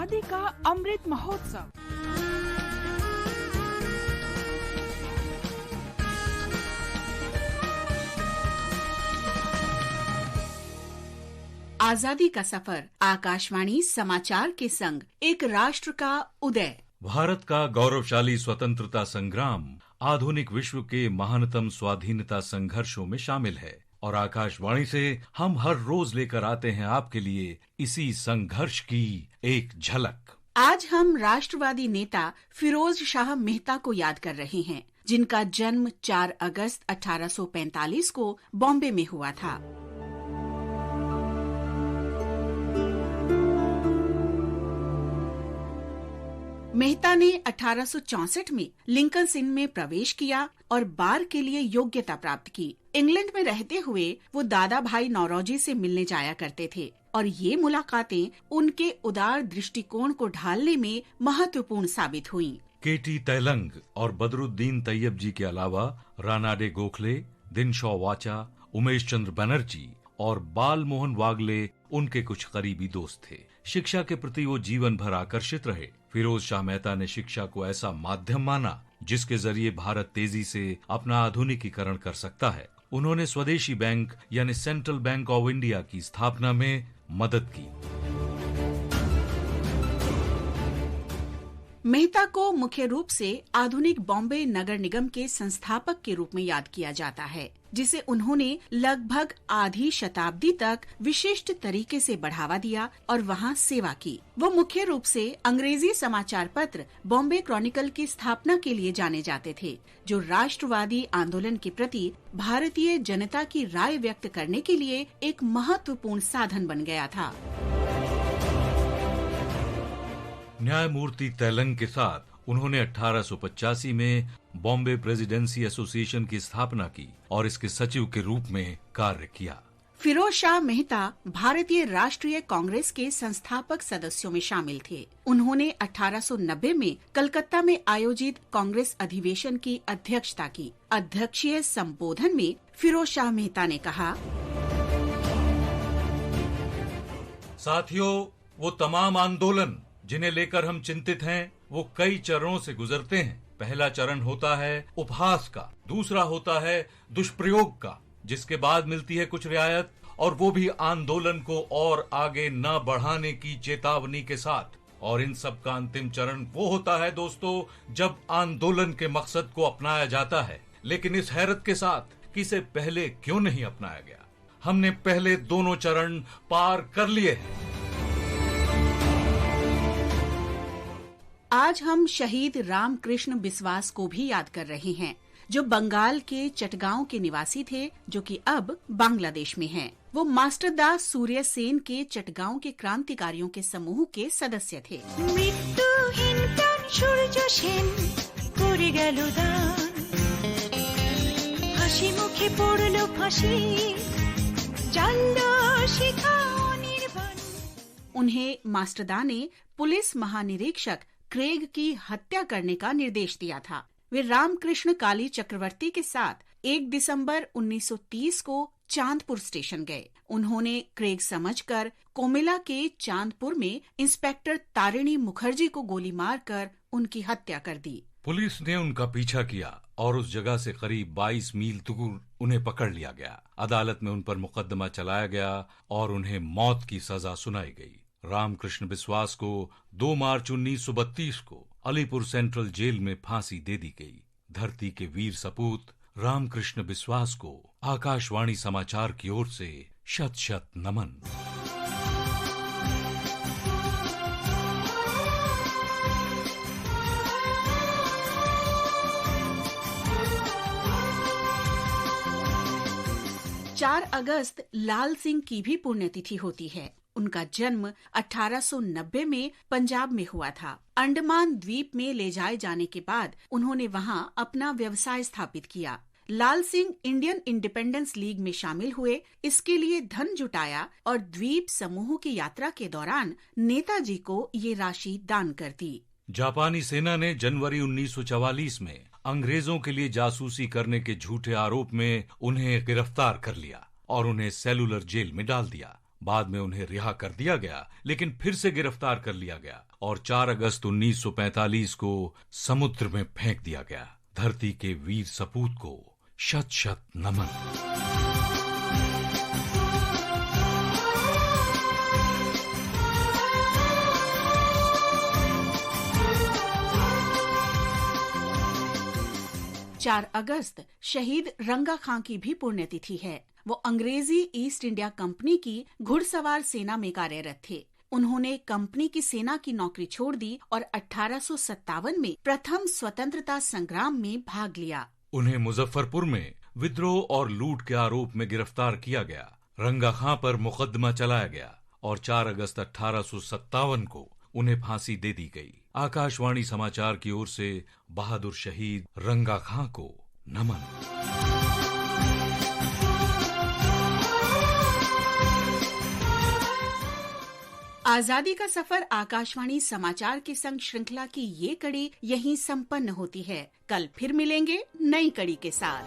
आजादी का अमृत महोत्सव। आजादी का सफर, आकाशवाणी समाचार के संग एक राष्ट्र का उदय। भारत का गौरवशाली स्वतंत्रता संग्राम आधुनिक विश्व के महानतम स्वाधीनता संघर्षों में शामिल है और आकाशवाणी से हम हर रोज लेकर आते हैं आपके लिए इसी संघर्ष की एक झलक। आज हम राष्ट्रवादी नेता फिरोज शाह मेहता को याद कर रहे हैं, जिनका जन्म 4 अगस्त 1845 को बॉम्बे में हुआ था। मेहता ने 1864 में लिंकन इन में प्रवेश किया और बार के लिए योग्यता प्राप्त की। इंग्लैंड में रहते हुए वो दादा भाई नौरोजी से मिलने जाया करते थे और ये मुलाकातें उनके उदार दृष्टिकोण को ढालने में महत्वपूर्ण साबित हुईं। केटी तैलंग और बदरुद्दीन तैयब जी के अलावा रानाडे गोखले, दिनशॉ वाचा, उमेश चंद्र बनर्जी और बाल मोहन वागले उनके कुछ करीबी दोस्त थे। शिक्षा के प्रति वो जीवन भर आकर्षित रहे। फिरोज शाह मेहता ने शिक्षा को ऐसा माध्यम माना जिसके जरिए भारत तेजी से अपना आधुनिकीकरण कर सकता है। उन्होंने स्वदेशी बैंक यानी सेंट्रल बैंक ऑफ इंडिया की स्थापना में मदद की। मेहता को मुख्य रूप से आधुनिक बॉम्बे नगर निगम के संस्थापक के रूप में याद किया जाता है, जिसे उन्होंने लगभग आधी शताब्दी तक विशिष्ट तरीके से बढ़ावा दिया और वहां सेवा की। वो मुख्य रूप से अंग्रेजी समाचार पत्र बॉम्बे क्रॉनिकल की स्थापना के लिए जाने जाते थे, जो राष्ट्रवादी आंदोलन के प्रति भारतीय जनता की राय व्यक्त करने के लिए एक महत्वपूर्ण साधन बन गया था। न्यायमूर्ति तैलंग के साथ उन्होंने 1885 में बॉम्बे प्रेसिडेंसी एसोसिएशन की स्थापना की और इसके सचिव के रूप में कार्य किया। फिरोज शाह मेहता भारतीय राष्ट्रीय कांग्रेस के संस्थापक सदस्यों में शामिल थे। उन्होंने 1890 में कलकत्ता में आयोजित कांग्रेस अधिवेशन की अध्यक्षता की। अध्यक्षीय संबोधन में फिरोज शाह मेहता ने कहा, साथियों, वो तमाम आंदोलन जिन्हें लेकर हम चिंतित हैं, वो कई चरणों से गुजरते हैं। पहला चरण होता है उपहास का, दूसरा होता है दुष्प्रयोग का, जिसके बाद मिलती है कुछ रियायत, और वो भी आंदोलन को और आगे न बढ़ाने की चेतावनी के साथ। और इन सब का अंतिम चरण वो होता है दोस्तों, जब आंदोलन के मकसद को अपनाया जाता है। लेकिन इस हैरत के साथ कि इसे पहले क्यों नहीं अपनाया गया। हमने पहले दोनों चरण पार कर लिए हैं। आज हम शहीद रामकृष्ण बिस्वास को भी याद कर रहे हैं, जो बंगाल के चटगांव के निवासी थे, जो कि अब बांग्लादेश में हैं। वो मास्टर दास सूर्य सेन के चटगांव के क्रांतिकारियों के समूह के सदस्य थे। मृत्युहीन प्राण सूर्य सेन करे गेल दान, हासि मुखे पड़लो फांसी, जानलो शिखा निर्वाण। उन्हें मास्टर दा ने पुलिस महानिरीक्षक क्रेग की हत्या करने का निर्देश दिया था। वे रामकृष्ण काली चक्रवर्ती के साथ 1 दिसंबर 1930 को चांदपुर स्टेशन गए। उन्होंने क्रेग समझकर कोमिला के चांदपुर में इंस्पेक्टर तारिणी मुखर्जी को गोली मारकर उनकी हत्या कर दी। पुलिस ने उनका पीछा किया और उस जगह से करीब 22 मील दूर उन्हें पकड़ लिया गया। अदालत में उन पर मुकदमा चलाया गया और उन्हें मौत की सजा सुनाई गई। रामकृष्ण बिस्वास को 2 मार्च 1932 को अलीपुर सेंट्रल जेल में फांसी दे दी गई। धरती के वीर सपूत रामकृष्ण बिस्वास को आकाशवाणी समाचार की ओर से शत शत नमन। चार अगस्त लाल सिंह की भी पुण्यतिथि होती है। उनका जन्म 1890 में पंजाब में हुआ था। अंडमान द्वीप में ले जाए जाने के बाद उन्होंने वहां अपना व्यवसाय स्थापित किया। लाल सिंह इंडियन इंडिपेंडेंस लीग में शामिल हुए, इसके लिए धन जुटाया और द्वीप समूह की यात्रा के दौरान नेताजी को ये राशि दान कर दी। जापानी सेना ने जनवरी 1944 में अंग्रेजों के लिए जासूसी करने के झूठे आरोप में उन्हें गिरफ्तार कर लिया और उन्हें सेलुलर जेल में डाल दिया। बाद में उन्हें रिहा कर दिया गया, लेकिन फिर से गिरफ्तार कर लिया गया और 4 अगस्त 1945 को समुद्र में फेंक दिया गया। धरती के वीर सपूत को शत शत नमन। चार अगस्त शहीद रंगा खां की भी पुण्यतिथि है। वो अंग्रेजी ईस्ट इंडिया कंपनी की घुड़सवार सेना में कार्यरत थे। उन्होंने कंपनी की सेना की नौकरी छोड़ दी और 1857 में प्रथम स्वतंत्रता संग्राम में भाग लिया। उन्हें मुजफ्फरपुर में विद्रोह और लूट के आरोप में गिरफ्तार किया गया। रंगा खां पर मुकदमा चलाया गया और 4 अगस्त 1857 को उन्हें फांसी दे दी गई। आकाशवाणी समाचार की ओर से बहादुर शहीद रंगा खां को नमन। आजादी का सफर आकाशवाणी समाचार के संग श्रृंखला की ये कड़ी यहीं संपन्न होती है। कल फिर मिलेंगे नई कड़ी के साथ।